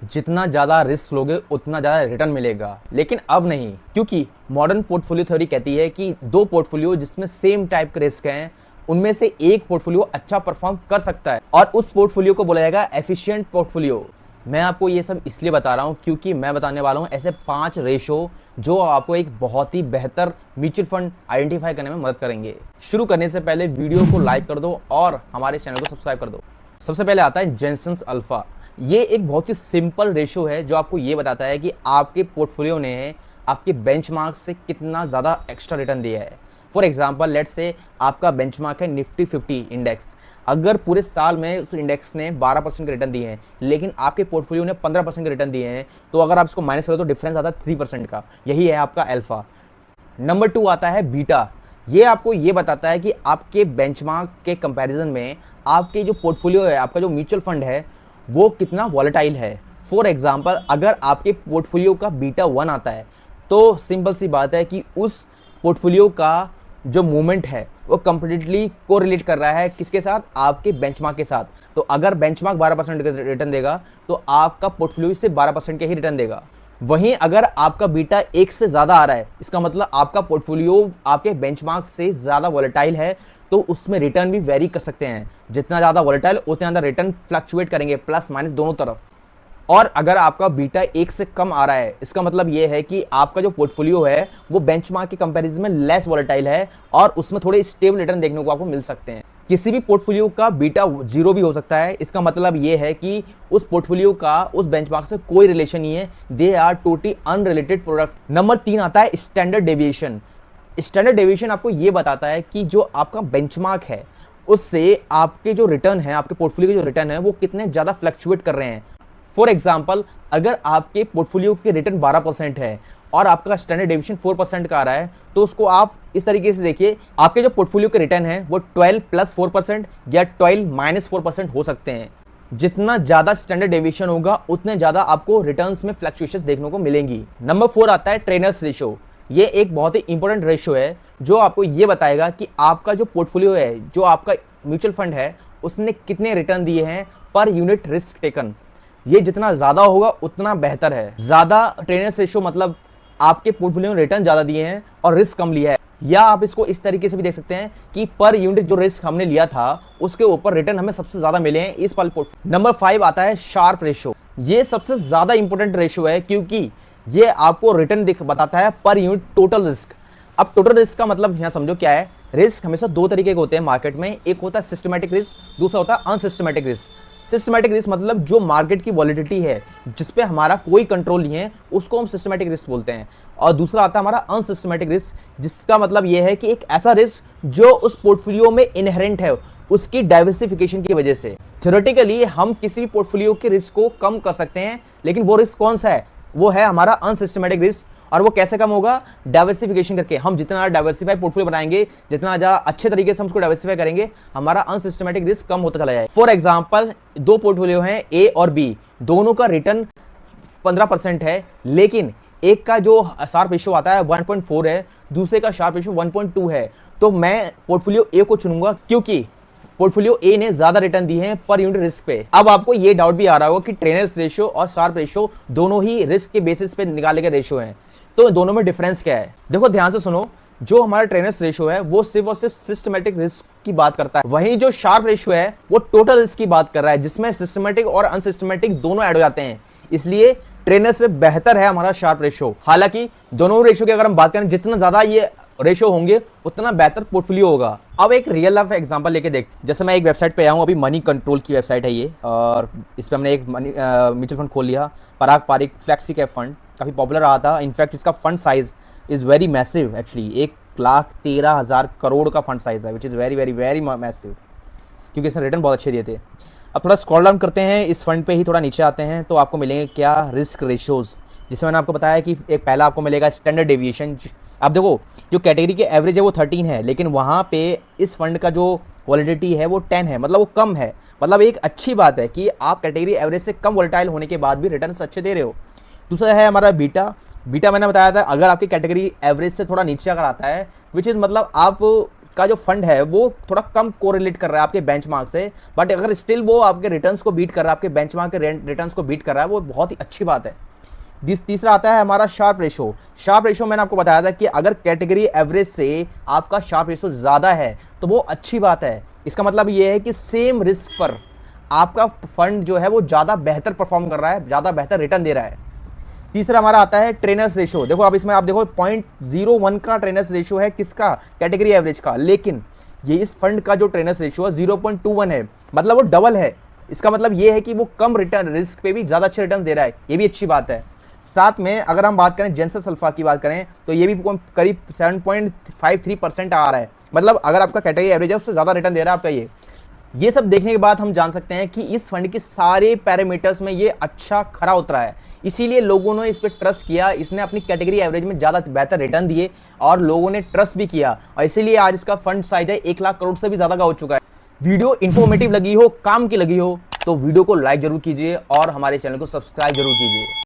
जितना ज़्यादा रिस्क लोगे उतना ज़्यादा रिटर्न मिलेगा, लेकिन अब नहीं, क्योंकि मॉडर्न पोर्टफोलियो थ्योरी कहती है कि दो पोर्टफोलियो जिसमें सेम टाइप के रिस्क हैं, उनमें से एक पोर्टफोलियो अच्छा परफॉर्म कर सकता है और उस पोर्टफोलियो को बोला जाएगा एफिशिएंट पोर्टफोलियो। मैं आपको ये सब इसलिए बता रहा हूँ क्योंकि मैं बताने वाला हूँ ऐसे 5 रेशो जो आपको एक बहुत ही बेहतर म्यूचुअल फंड आइडेंटिफाई करने में मदद करेंगे। शुरू करने से पहले वीडियो को लाइक कर दो और हमारे चैनल को सब्सक्राइब कर दो। सबसे पहले आता है जेनसेन अल्फा। ये एक बहुत ही सिंपल रेशो है जो आपको ये बताता है कि आपके पोर्टफोलियो ने आपके बेंचमार्क से कितना ज़्यादा एक्स्ट्रा रिटर्न दिया है। फॉर एग्जाम्पल लेट्स से आपका बेंचमार्क है निफ्टी 50 इंडेक्स। अगर पूरे साल में उस इंडेक्स ने 12% के रिटर्न दिए हैं लेकिन आपके पोर्टफोलियो ने 15% के रिटर्न दिए हैं, तो अगर आप इसको माइनस करो तो डिफरेंस आता है 3% का। यही है आपका अल्फा। नंबर 2 आता है बीटा। ये आपको ये बताता है कि आपके बेंचमार्क के कंपैरिजन में आपके जो पोर्टफोलियो है, आपका जो म्यूचुअल फंड है, वो कितना वॉलेटाइल है। फॉर एग्जाम्पल अगर आपके पोर्टफोलियो का बीटा 1 आता है तो सिंपल सी बात है कि उस पोर्टफोलियो का जो मूवमेंट है वो कंप्लीटली कोरिलेट कर रहा है किसके साथ, आपके बेंचमार्क के साथ। तो अगर बेंचमार्क 12% का रिटर्न देगा तो आपका पोर्टफोलियो इससे 12% के ही रिटर्न देगा। वहीं अगर आपका बीटा 1 से ज़्यादा आ रहा है, इसका मतलब आपका पोर्टफोलियो आपके बेंचमार्क से ज़्यादा वॉलेटाइल है, तो उसमें रिटर्न भी वेरी कर सकते हैं। जितना ज़्यादा वॉलेटाइल उतना ज़्यादा रिटर्न फ्लक्चुएट करेंगे, प्लस माइनस दोनों तरफ। और अगर आपका बीटा 1 से कम आ रहा है, इसका मतलब ये है कि आपका जो पोर्टफोलियो है वो बेंचमार्क के कंपैरिजन में लेस वॉलेटाइल है और उसमें थोड़े स्टेबल रिटर्न देखने को आपको मिल सकते हैं। किसी भी पोर्टफोलियो का बीटा 0 भी हो सकता है। इसका मतलब ये है कि उस पोर्टफोलियो का उस बेंचमार्क से कोई रिलेशन नहीं है, they are totally unrelated product. Number 3 आता है स्टैंडर्ड डेविएशन। स्टैंडर्ड डेविएशन आपको ये बताता है कि जो आपका बेंचमार्क है उससे आपके जो रिटर्न है, आपके पोर्टफोलियो के जो रिटर्न है वो कितने ज़्यादा फ्लक्चुएट कर रहे हैं। फॉर एग्जाम्पल अगर आपके पोर्टफोलियो के रिटर्न 12% है और आपका स्टैंडर्ड डेविएशन 4% का आ रहा है, तो उसको आप इस तरीके से देखिए, आपके जो पोर्टफोलियो के रिटर्न है वो 12 + 4% या 12 - 4% हो सकते हैं। जितना ज़्यादा स्टैंडर्ड डेविएशन होगा उतने ज़्यादा आपको रिटर्न्स में फ्लक्चुएशंस देखने को मिलेंगी। नंबर 4 आता है ट्रेनर्स रेशो। ये एक बहुत ही इंपॉर्टेंट रेशो है जो आपको ये बताएगा कि आपका जो पोर्टफोलियो है, जो आपका म्यूचुअल फंड है, उसने कितने रिटर्न दिए हैं पर यूनिट रिस्क टेकन। ये जितना ज़्यादा होगा उतना बेहतर है। ज़्यादा ट्रेनर्स रेशो मतलब आपके पोर्टफोलियो में रिटर्न ज़्यादा दिए हैं और रिस्क कम लिया है। या आप इसको इस तरीके से भी देख सकते हैं कि पर यूनिट जो रिस्क हमने लिया था उसके ऊपर रिटर्न हमें सबसे ज़्यादा मिले हैं इस वाले पोर्टफोलियो। नंबर 5 आता है शार्प रेशो। ये सबसे ज़्यादा इंपॉर्टेंट रेशो है क्योंकि ये आपको रिटर्न बताता है पर यूनिट टोटल रिस्क। अब टोटल रिस्क का मतलब यहाँ समझो क्या है। रिस्क हमेशा 2 तरीके के होते हैं मार्केट में, एक होता है सिस्टमैटिक रिस्क, दूसरा होता है अनसिस्टमैटिक रिस्क। सिस्टमैटिक रिस्क मतलब जो मार्केट की वॉलिडिटी है जिस पे हमारा कोई कंट्रोल नहीं है, उसको हम सिस्टमैटिक रिस्क बोलते हैं। और दूसरा आता है हमारा अनसिस्टमैटिक रिस्क, जिसका मतलब ये है कि एक ऐसा रिस्क जो उस पोर्टफोलियो में इनहेरेंट है उसकी डाइवर्सिफिकेशन की वजह से। थ्योरेटिकली हम किसी भी पोर्टफोलियो के रिस्क को कम कर सकते हैं, लेकिन वो रिस्क कौन सा है, वो है हमारा अनसिस्टमैटिक रिस्क। और वो कैसे कम होगा, डाइवर्सिफिकेशन करके। हम जितना डाइवर्सिफाई पोर्टफोलियो बनाएंगे, जितना ज़्यादा अच्छे तरीके से हम उसको डाइवर्सिफाई करेंगे, हमारा अनसिस्टमैटिक रिस्क कम होता चला जाए। फॉर एग्जांपल 2 पोर्टफोलियो हैं ए और बी, दोनों का रिटर्न 15% है, लेकिन एक का जो शार्प रेशो आता है 1.4 है, दूसरे का शार्प रेशो 1.2 है। तो मैं पोर्टफोलियो ए को चुनूंगा क्योंकि पोर्टफोलियो ए ने ज्यादा रिटर्न दिए हैं पर यूनिट रिस्क पे। अब आपको ये डाउट भी आ रहा होगा कि ट्रेनर्स रेशो और शार्प रेशो दोनों ही रिस्क के बेसिस पे निकाले गए रेशो हैं, तो दोनों में डिफरेंस क्या है। देखो ध्यान से सुनो, जो हमारा ट्रेनर्स रेशो है वो सिर्फ और सिर्फ सिस्टमैटिक रिस्क की बात करता है, वहीं जो शार्प रेशो है वो टोटल रिस्क की बात कर रहा है, जिसमें सिस्टमैटिक और अनसिस्टमैटिक दोनों ऐड हो जाते हैं। इसलिए ट्रेनर से बेहतर है हमारा शार्प रेशो। हालांकि दोनों रेशो की अगर हम बात करें, जितना ज्यादा ये रेशो होंगे उतना बेहतर पोर्टफोलियो होगा। अब एक रियल लाइफ एग्जांपल लेके देख, जैसे मैं एक वेबसाइट पे आया हूँ, अभी मनी कंट्रोल की वेबसाइट है ये, और इस पर हमने एक म्यूचुअल फंड खोल लिया, पराग पारिक फ्लेक्सी कैप फंड। काफ़ी पॉपुलर रहा था। इनफैक्ट इसका fund size is very massive actually, 1,13,000 crore का फंड साइज है, which is very very very massive, क्योंकि इसने रिटर्न बहुत अच्छे दिए थे। अब थोड़ा स्क्रॉल डाउन करते हैं, इस फंड पे ही थोड़ा नीचे आते हैं तो आपको मिलेंगे क्या, रिस्क रेशोज़, जिसमें मैंने आपको बताया कि एक पहला आपको मिलेगा स्टैंडर्ड डेविएशन। अब देखो जो कैटेगरी के एवरेज है वो 13 है, लेकिन वहाँ पे इस फंड का जो वॉलिडिटी है वो 10 है, मतलब वो कम है। मतलब एक अच्छी बात है कि आप कैटेगरी एवरेज से कम वोलेटाइल होने के बाद भी रिटर्न अच्छे दे रहे हो। दूसरा है हमारा बीटा मैंने बताया था, अगर आपकी कैटेगरी एवरेज से थोड़ा नीचे अगर आता है, विच इज़ मतलब आप का जो फंड है वो थोड़ा कम कोरिलेट कर रहा है आपके बेंचमार्क से, बट अगर स्टिल वो आपके रिटर्न्स को बीट कर रहा है, आपके बेंचमार्क के रिटर्न्स को बीट कर रहा है, वो बहुत ही अच्छी बात है। तीसरा आता है हमारा शार्प रेशो। शार्प रेशो मैंने आपको बताया था कि अगर कैटेगरी एवरेज से आपका शार्प रेशो ज़्यादा है तो वो अच्छी बात है। इसका मतलब ये है कि सेम रिस्क पर आपका फंड जो है वो ज़्यादा बेहतर परफॉर्म कर रहा है, ज़्यादा बेहतर रिटर्न दे रहा है। तीसरा हमारा आता है ट्रेनर्स रेशो। देखो आप इसमें आप देखो 0.01 का ट्रेनर्स रेशो है किसका, कैटेगरी एवरेज का, लेकिन ये इस फंड का जो ट्रेनर्स रेशो है 0.21 है, मतलब वो डबल है। इसका मतलब ये है कि वो कम रिटर्न रिस्क पे भी ज़्यादा अच्छे रिटर्न दे रहा है, ये भी अच्छी बात है। साथ में अगर हम बात करें जेंसेस अल्फा की बात करें तो ये भी करीब 7.53% आ रहा है, मतलब अगर आपका कैटेगरी एवरेज है उससे ज़्यादा रिटर्न दे रहा है आपका ये सब देखने के बाद हम जान सकते हैं कि इस फंड के सारे पैरामीटर्स में ये अच्छा खरा उतरा है, इसीलिए लोगों ने इस पर ट्रस्ट किया। इसने अपनी कैटेगरी एवरेज में ज़्यादा बेहतर रिटर्न दिए और लोगों ने ट्रस्ट भी किया, और इसीलिए आज इसका फंड साइज है 1 लाख करोड़ से भी ज़्यादा का हो चुका है। वीडियो इन्फॉर्मेटिव लगी हो, काम की लगी हो, तो वीडियो को लाइक जरूर कीजिए और हमारे चैनल को सब्सक्राइब जरूर कीजिए।